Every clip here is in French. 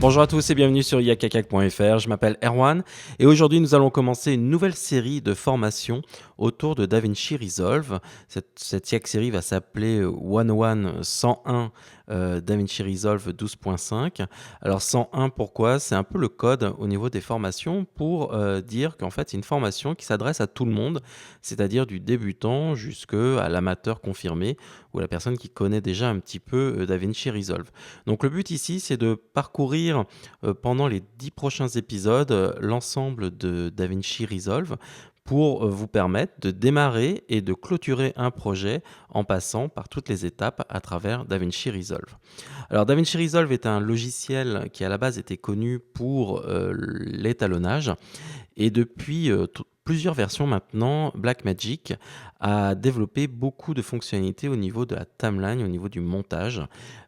Bonjour à tous et bienvenue sur yakakak.fr, je m'appelle Erwan et aujourd'hui nous allons commencer une nouvelle série de formations autour de DaVinci Resolve. Cette série va s'appeler 101 DaVinci Resolve 12.5. Alors 101 pourquoi? C'est un peu le code au niveau des formations pour dire qu'en fait c'est une formation qui s'adresse à tout le monde, c'est-à-dire du débutant jusqu'à l'amateur confirmé ou la personne qui connaît déjà un petit peu DaVinci Resolve. Donc le but ici, c'est de parcourir pendant les 10 prochains épisodes l'ensemble de DaVinci Resolve pour vous permettre de démarrer et de clôturer un projet en passant par toutes les étapes à travers DaVinci Resolve. Alors DaVinci Resolve est un logiciel qui à la base était connu pour l'étalonnage et depuis plusieurs versions maintenant, Blackmagic a développé beaucoup de fonctionnalités au niveau de la timeline, au niveau du montage.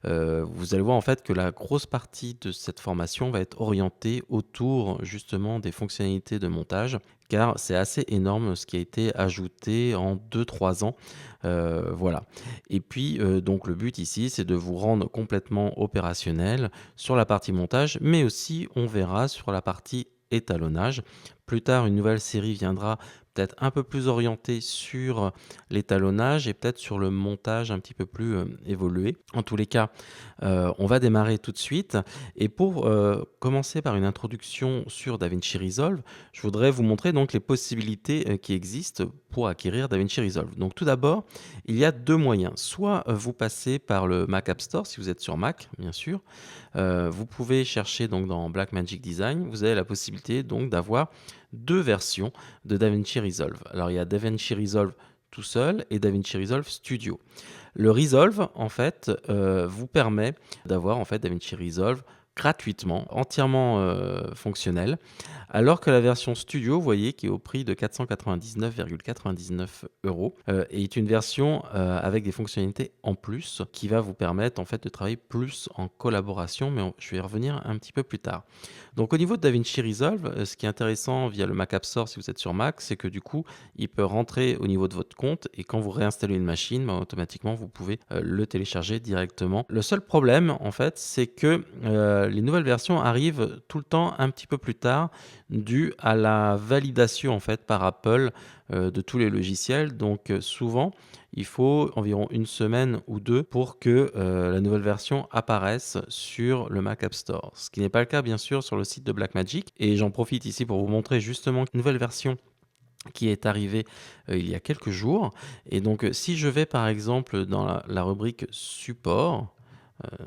Vous allez voir en fait que la grosse partie de cette formation va être orientée autour justement des fonctionnalités de montage, car c'est assez énorme ce qui a été ajouté en 2-3 ans. Voilà. Et puis, donc le but ici, c'est de vous rendre complètement opérationnel sur la partie montage, mais aussi, on verra, sur la partie étalonnage. Plus tard, une nouvelle série viendra peut-être un peu plus orientée sur l'étalonnage et peut-être sur le montage un petit peu plus évolué. En tous les cas, on va démarrer tout de suite. Et pour commencer par une introduction sur DaVinci Resolve, je voudrais vous montrer donc les possibilités qui existent pour acquérir DaVinci Resolve. Donc tout d'abord, il y a deux moyens. Soit vous passez par le Mac App Store, si vous êtes sur Mac, bien sûr. Vous pouvez chercher donc dans Blackmagic Design. Vous avez la possibilité donc d'avoir deux versions de DaVinci Resolve. Alors il y a DaVinci Resolve tout seul et DaVinci Resolve Studio. Le Resolve, en fait, vous permet d'avoir en fait DaVinci Resolve gratuitement, entièrement fonctionnel, alors que la version Studio, vous voyez, qui est au prix de 499,99 €, est une version avec des fonctionnalités en plus qui va vous permettre en fait de travailler plus en collaboration, mais je vais y revenir un petit peu plus tard. Donc au niveau de DaVinci Resolve, ce qui est intéressant via le Mac App Store si vous êtes sur Mac, c'est que du coup, il peut rentrer au niveau de votre compte et quand vous réinstallez une machine, bah, automatiquement vous pouvez le télécharger directement. Le seul problème en fait, c'est que les nouvelles versions arrivent tout le temps un petit peu plus tard dû à la validation en fait par Apple de tous les logiciels. Donc souvent, il faut environ une semaine ou deux pour que la nouvelle version apparaisse sur le Mac App Store. Ce qui n'est pas le cas bien sûr sur le site de Blackmagic. Et j'en profite ici pour vous montrer justement une nouvelle version qui est arrivée il y a quelques jours. Et donc si je vais par exemple dans la rubrique support,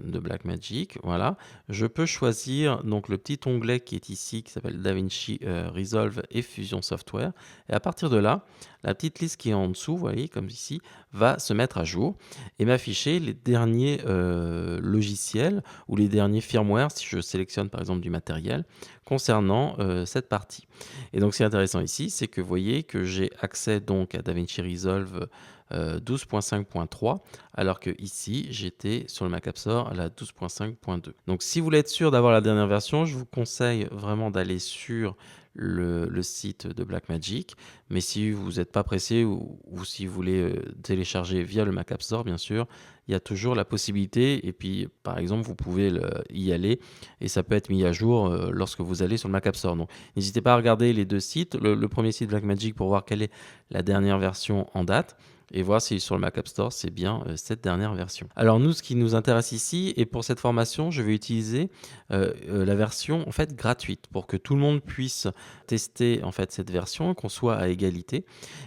de Blackmagic, voilà. Je peux choisir donc le petit onglet qui est ici, qui s'appelle DaVinci Resolve et Fusion Software. Et à partir de là, la petite liste qui est en dessous, vous voyez, comme ici, va se mettre à jour et m'afficher les derniers logiciels ou les derniers firmware, si je sélectionne par exemple du matériel, concernant cette partie. Et donc, ce qui est intéressant ici, c'est que vous voyez que j'ai accès donc à DaVinci Resolve 12.5.3, alors que ici j'étais sur le Mac App Store à la 12.5.2. Donc si vous voulez être sûr d'avoir la dernière version, je vous conseille vraiment d'aller sur le site de Blackmagic, mais si vous n'êtes pas pressé ou si vous voulez télécharger via le Mac App Store, bien sûr, il y a toujours la possibilité, et puis par exemple vous pouvez y aller et ça peut être mis à jour lorsque vous allez sur le Mac App Store. Donc n'hésitez pas à regarder les deux sites, le premier site Blackmagic pour voir quelle est la dernière version en date, et voir si sur le Mac App Store c'est bien cette dernière version. Alors nous, ce qui nous intéresse ici, et pour cette formation, je vais utiliser la version en fait gratuite pour que tout le monde puisse tester en fait cette version, qu'on soit à égalité.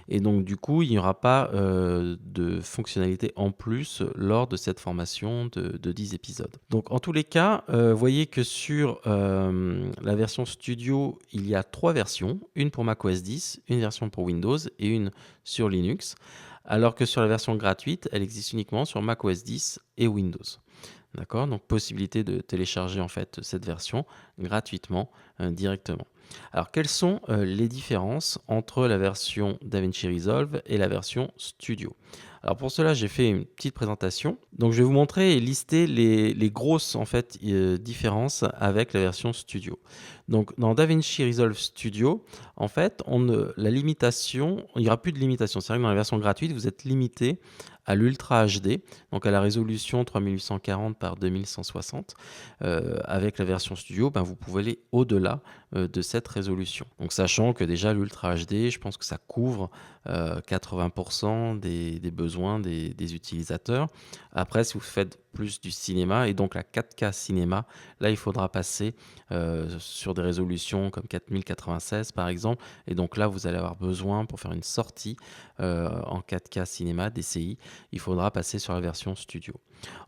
Et donc du coup, il n'y aura pas de fonctionnalités en plus lors de cette formation de 10 épisodes. Donc en tous les cas, voyez que sur la version Studio, il y a 3 versions, une pour macOS 10, une version pour Windows et une sur Linux, alors que sur la version gratuite, elle existe uniquement sur macOS 10 et Windows. D'accord? Donc possibilité de télécharger en fait cette version gratuitement directement. Alors quelles sont les différences entre la version DaVinci Resolve et la version Studio? Alors pour cela, j'ai fait une petite présentation. Donc je vais vous montrer et lister les grosses en fait différences avec la version Studio. Donc dans DaVinci Resolve Studio, en fait, la limitation, il n'y aura plus de limitation. C'est vrai que dans la version gratuite, vous êtes limité à l'Ultra HD, donc à la résolution 3840 par 2160. Avec la version studio, ben, vous pouvez aller au-delà de cette résolution. Donc sachant que déjà l'Ultra HD, je pense que ça couvre 80% des besoins des utilisateurs. Après, si vous faites plus du cinéma et donc la 4K cinéma, là il faudra passer sur des résolutions comme 4096 par exemple. Et donc là, vous allez avoir besoin pour faire une sortie en 4K cinéma DCI, il faudra passer sur la version studio.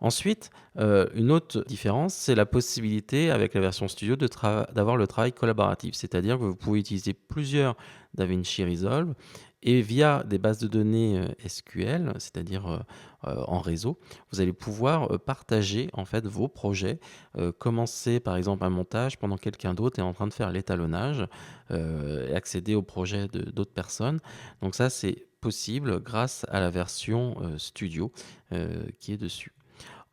Ensuite, une autre différence, c'est la possibilité avec la version studio d'avoir le travail collaboratif. C'est-à-dire que vous pouvez utiliser plusieurs DaVinci Resolve et via des bases de données SQL, c'est-à-dire en réseau, vous allez pouvoir partager en fait vos projets, commencer par exemple un montage pendant que quelqu'un d'autre est en train de faire l'étalonnage et accéder au projet d'autres personnes. Donc ça, c'est possible grâce à la version studio qui est dessus.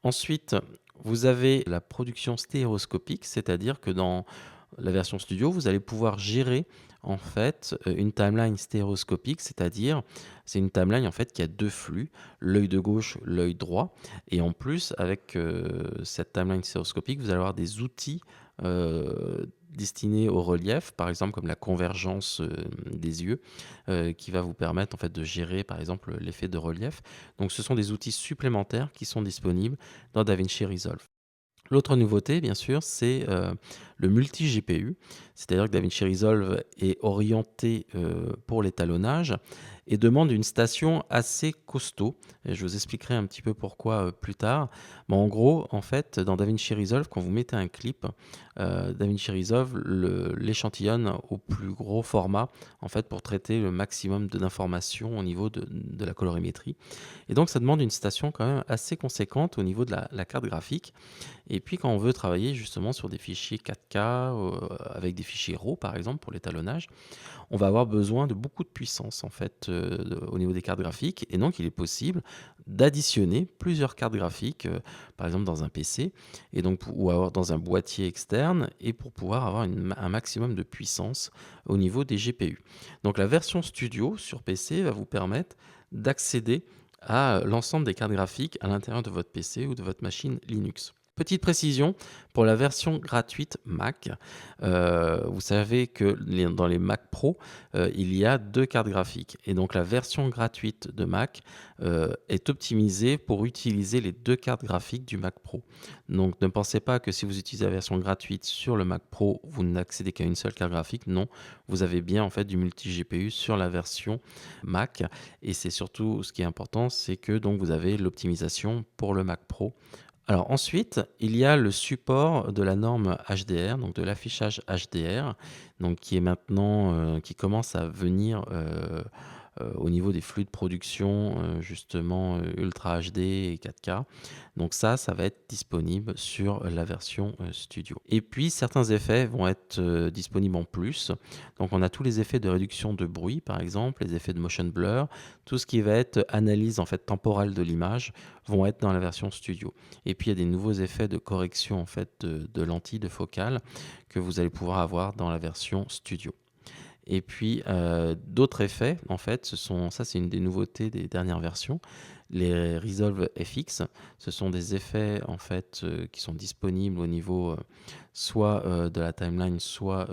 Ensuite, vous avez la production stéréoscopique, c'est-à-dire que dans la version studio, vous allez pouvoir gérer en fait une timeline stéréoscopique, c'est-à-dire c'est une timeline en fait qui a deux flux, l'œil de gauche, l'œil droit, et en plus avec cette timeline stéréoscopique, vous allez avoir des outils destinés au relief, par exemple comme la convergence des yeux, qui va vous permettre en fait de gérer par exemple l'effet de relief. Donc ce sont des outils supplémentaires qui sont disponibles dans DaVinci Resolve. L'autre nouveauté, bien sûr, c'est le multi-GPU. C'est-à-dire que DaVinci Resolve est orienté pour l'étalonnage et demande une station assez costaud. Et je vous expliquerai un petit peu pourquoi plus tard. Mais en gros, en fait, dans DaVinci Resolve, quand vous mettez un clip, DaVinci Resolve l'échantillonne au plus gros format en fait, pour traiter le maximum d'informations au niveau de la colorimétrie. Et donc, ça demande une station quand même assez conséquente au niveau de la carte graphique. Et puis quand on veut travailler justement sur des fichiers 4K, avec des fichiers RAW par exemple pour l'étalonnage, on va avoir besoin de beaucoup de puissance en fait, au niveau des cartes graphiques et donc il est possible d'additionner plusieurs cartes graphiques, par exemple dans un PC et donc ou alors dans un boîtier externe et pour pouvoir avoir un maximum de puissance au niveau des GPU. Donc la version studio sur PC va vous permettre d'accéder à l'ensemble des cartes graphiques à l'intérieur de votre PC ou de votre machine Linux. Petite précision, pour la version gratuite Mac, vous savez que dans les Mac Pro, il y a 2 cartes graphiques et donc la version gratuite de Mac, est optimisée pour utiliser les 2 cartes graphiques du Mac Pro. Donc ne pensez pas que si vous utilisez la version gratuite sur le Mac Pro, vous n'accédez qu'à une seule carte graphique. Non, vous avez bien en fait du multi-GPU sur la version Mac et c'est surtout ce qui est important, c'est que donc vous avez l'optimisation pour le Mac Pro. Alors ensuite, il y a le support de la norme HDR, donc de l'affichage HDR, donc qui est maintenant, qui commence à venir, au niveau des flux de production, justement, Ultra HD et 4K. Donc ça va être disponible sur la version, studio. Et puis certains effets vont être, disponibles en plus. Donc on a tous les effets de réduction de bruit, par exemple, les effets de motion blur, tout ce qui va être analyse, en fait, temporelle de l'image vont être dans la version studio. Et puis il y a des nouveaux effets de correction, en fait, de lentilles, de focale que vous allez pouvoir avoir dans la version studio. Et puis, d'autres effets, en fait, c'est une des nouveautés des dernières versions. Les Resolve FX, ce sont des effets, en fait, qui sont disponibles au niveau, soit, de la timeline, soit,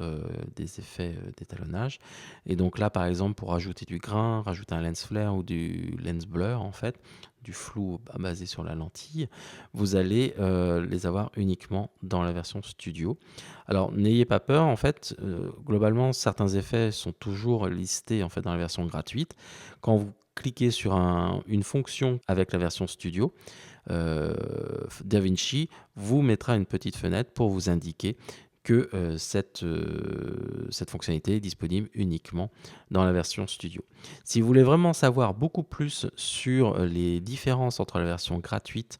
des effets, d'étalonnage. Et donc là, par exemple, pour rajouter du grain, rajouter un lens flare ou du lens blur, en fait, du flou basé sur la lentille, vous allez, les avoir uniquement dans la version studio. Alors n'ayez pas peur, en fait, globalement, certains effets sont toujours listés, en fait, dans la version gratuite. Quand vous cliquez sur une fonction avec la version studio, heu, DaVinci vous mettra une petite fenêtre pour vous indiquer que, cette fonctionnalité est disponible uniquement dans la version studio. Si vous voulez vraiment savoir beaucoup plus sur les différences entre la version gratuite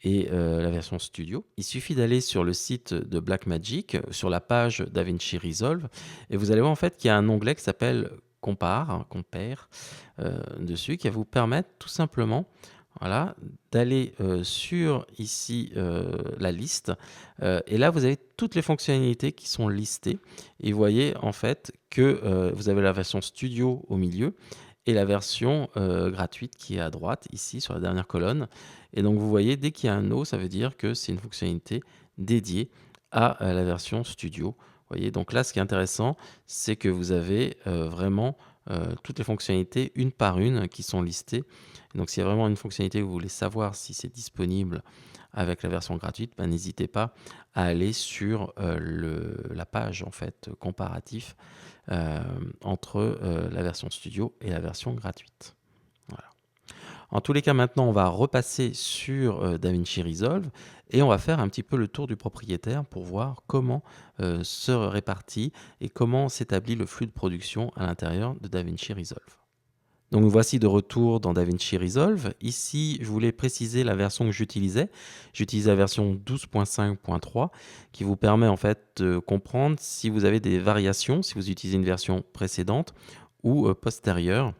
et la version studio, il suffit d'aller sur le site de Blackmagic, sur la page DaVinci Resolve et vous allez voir en fait qu'il y a un onglet qui s'appelle Compare, dessus, qui va vous permettre tout simplement, voilà, d'aller, sur ici, la liste, et là vous avez toutes les fonctionnalités qui sont listées et vous voyez en fait que, vous avez la version studio au milieu et la version, gratuite qui est à droite, ici, sur la dernière colonne. Et donc vous voyez, dès qu'il y a un no, ça veut dire que c'est une fonctionnalité dédiée à, la version studio. Vous voyez? Donc là, ce qui est intéressant, c'est que vous avez, vraiment, toutes les fonctionnalités une par une qui sont listées. Donc s'il y a vraiment une fonctionnalité que vous voulez savoir si c'est disponible avec la version gratuite, ben, n'hésitez pas à aller sur, la page en fait comparatif, entre, la version studio et la version gratuite. Voilà. En tous les cas, maintenant, on va repasser sur, DaVinci Resolve et on va faire un petit peu le tour du propriétaire pour voir comment, se répartit et comment s'établit le flux de production à l'intérieur de DaVinci Resolve. Donc nous voici de retour dans DaVinci Resolve. Ici, je voulais préciser la version que j'utilisais. J'utilise la version 12.5.3 qui vous permet en fait de comprendre si vous avez des variations, si vous utilisez une version précédente ou postérieure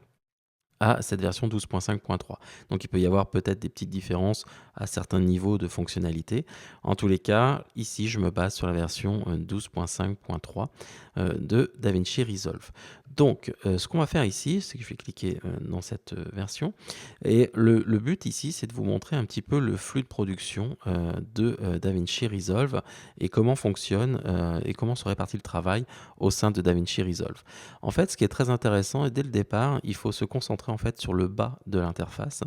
à cette version 12.5.3. Donc il peut y avoir peut-être des petites différences à certains niveaux de fonctionnalité. En tous les cas, ici, je me base sur la version 12.5.3 de DaVinci Resolve. Donc, ce qu'on va faire ici, c'est que je vais cliquer dans cette version. Et le but ici, c'est de vous montrer un petit peu le flux de production de DaVinci Resolve et comment fonctionne et comment se répartit le travail au sein de DaVinci Resolve. En fait, ce qui est très intéressant, et dès le départ, il faut se concentrer en fait sur le bas de l'interface,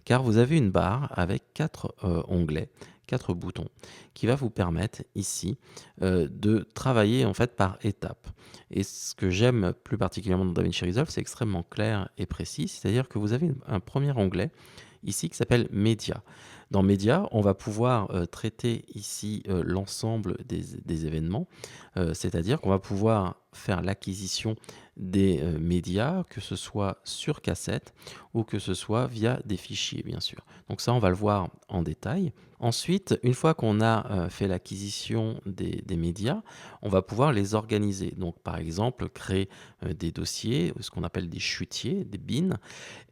car vous avez une barre avec 4 onglets, 4 boutons, qui va vous permettre ici de travailler en fait par étapes. Et ce que j'aime plus particulièrement dans DaVinci Resolve, c'est extrêmement clair et précis, c'est-à-dire que vous avez un premier onglet ici qui s'appelle Média. Dans Média, on va pouvoir traiter ici l'ensemble des événements, c'est-à-dire qu'on va pouvoir faire l'acquisition des médias, que ce soit sur cassette ou que ce soit via des fichiers, bien sûr. Donc ça, on va le voir en détail. Ensuite, une fois qu'on a fait l'acquisition des médias, on va pouvoir les organiser. Donc, par exemple, créer des dossiers, ce qu'on appelle des chutiers, des bins,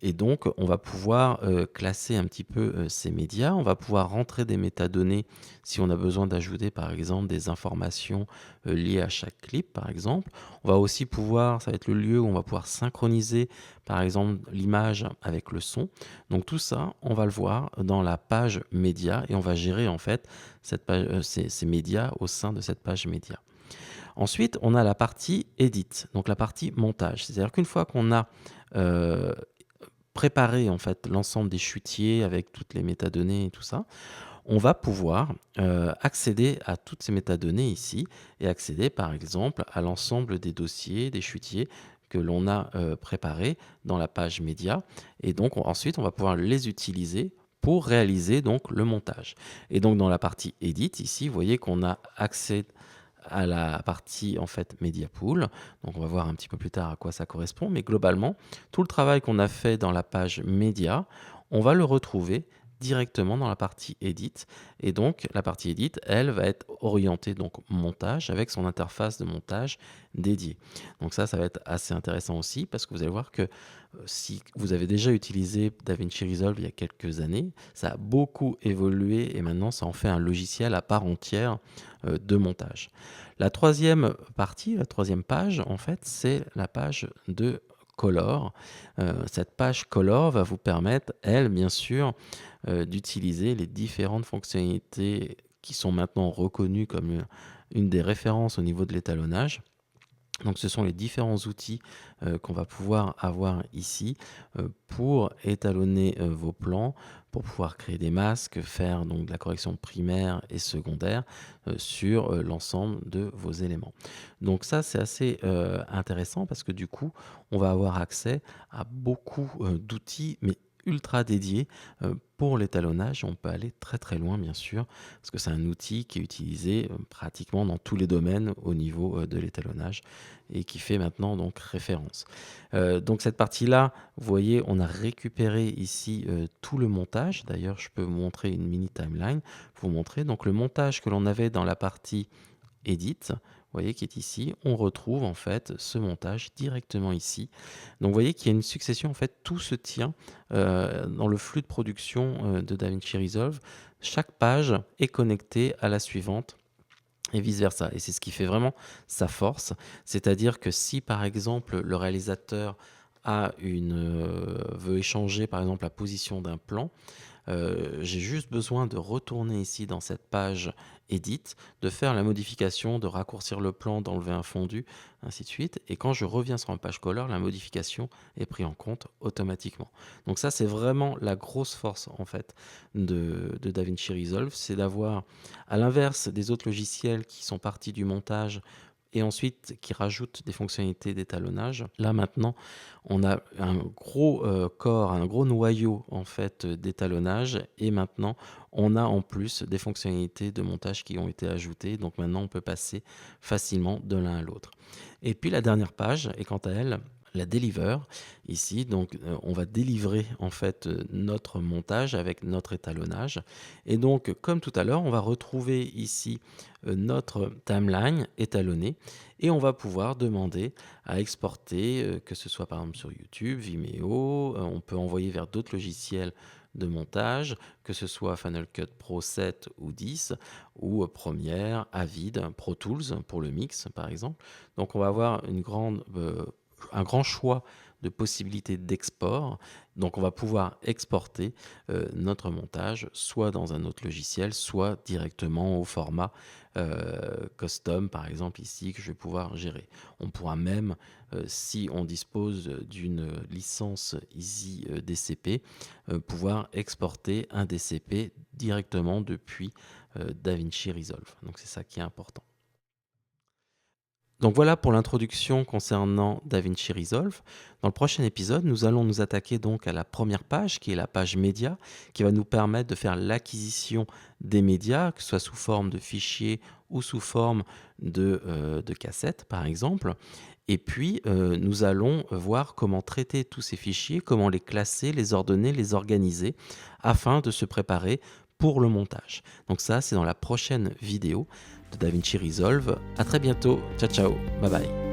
et donc, on va pouvoir classer un petit peu ces médias. On va pouvoir rentrer des métadonnées si on a besoin d'ajouter, par exemple, des informations liées à chaque clip, par exemple. On va aussi pouvoir, ça va être le lieu où on va pouvoir synchroniser, par exemple, l'image avec le son. Donc, tout ça, on va le voir dans la page médias et on va gérer, en fait, cette page, ces médias au sein de cette page média. Ensuite, on a la partie edit, donc la partie montage. C'est-à-dire qu'une fois qu'on a euh, préparer en fait l'ensemble des chutiers avec toutes les métadonnées et tout ça, on va pouvoir accéder à toutes ces métadonnées ici et accéder par exemple à l'ensemble des dossiers, des chutiers que l'on a préparés dans la page média. Et donc ensuite, on va pouvoir les utiliser pour réaliser donc le montage. Et donc dans la partie edit ici, vous voyez qu'on a accès à la partie en fait Media Pool. Donc on va voir un petit peu plus tard à quoi ça correspond, mais globalement, tout le travail qu'on a fait dans la page média, on va le retrouver directement dans la partie Edit. Et donc la partie Edit, elle va être orientée donc montage avec son interface de montage dédiée. Donc ça va être assez intéressant aussi parce que vous allez voir que si vous avez déjà utilisé DaVinci Resolve il y a quelques années, ça a beaucoup évolué et maintenant ça en fait un logiciel à part entière de montage. La troisième partie, la troisième page, en fait, c'est la page de Color. Cette page Color va vous permettre, elle, bien sûr, d'utiliser les différentes fonctionnalités qui sont maintenant reconnues comme une des références au niveau de l'étalonnage. Donc ce sont les différents outils qu'on va pouvoir avoir ici pour étalonner vos plans, pour pouvoir créer des masques, faire donc de la correction primaire et secondaire sur l'ensemble de vos éléments. Donc ça c'est assez intéressant parce que du coup on va avoir accès à beaucoup d'outils mais ultra dédiés pour l'étalonnage. On peut aller très très loin bien sûr parce que c'est un outil qui est utilisé pratiquement dans tous les domaines au niveau de l'étalonnage et qui fait maintenant donc référence. Donc cette partie-là, vous voyez, on a récupéré ici tout le montage. D'ailleurs, je peux vous montrer une mini timeline pour vous montrer. Donc le montage que l'on avait dans la partie Edit, vous voyez, qui est ici, on retrouve en fait ce montage directement ici. Donc vous voyez qu'il y a une succession, en fait, tout se tient dans le flux de production de DaVinci Resolve. Chaque page est connectée à la suivante et vice-versa. Et c'est ce qui fait vraiment sa force. C'est-à-dire que si, par exemple, le réalisateur veut échanger par exemple la position d'un plan, j'ai juste besoin de retourner ici dans cette page Edit, de faire la modification, de raccourcir le plan, d'enlever un fondu, ainsi de suite. Et quand je reviens sur ma page Color, la modification est prise en compte automatiquement. Donc ça, c'est vraiment la grosse force en fait de DaVinci Resolve, c'est d'avoir, à l'inverse des autres logiciels qui sont partis du montage et ensuite qui rajoutent des fonctionnalités d'étalonnage. Là maintenant, on a un gros corps, un gros noyau en fait d'étalonnage et maintenant on a en plus des fonctionnalités de montage qui ont été ajoutées. Donc maintenant on peut passer facilement de l'un à l'autre. Et puis la dernière page est quant à elle la deliver ici, donc on va délivrer en fait notre montage avec notre étalonnage et donc comme tout à l'heure on va retrouver ici notre timeline étalonnée et on va pouvoir demander à exporter, que ce soit par exemple sur YouTube, Vimeo, on peut envoyer vers d'autres logiciels de montage, que ce soit Final Cut Pro 7 ou 10, ou Premiere, Avid, Pro Tools pour le mix par exemple. Donc on va avoir un grand choix de possibilités d'export. Donc on va pouvoir exporter notre montage soit dans un autre logiciel, soit directement au format custom, par exemple ici, que je vais pouvoir gérer. On pourra même, si on dispose d'une licence Easy DCP, pouvoir exporter un DCP directement depuis DaVinci Resolve. Donc c'est ça qui est important. Donc voilà pour l'introduction concernant DaVinci Resolve. Dans le prochain épisode, nous allons nous attaquer donc à la première page, qui est la page média, qui va nous permettre de faire l'acquisition des médias, que ce soit sous forme de fichiers ou sous forme de cassettes, par exemple. Et puis, nous allons voir comment traiter tous ces fichiers, comment les classer, les ordonner, les organiser, afin de se préparer pour le montage. Donc ça, c'est dans la prochaine vidéo de DaVinci Resolve. À très bientôt. Ciao, ciao. Bye bye.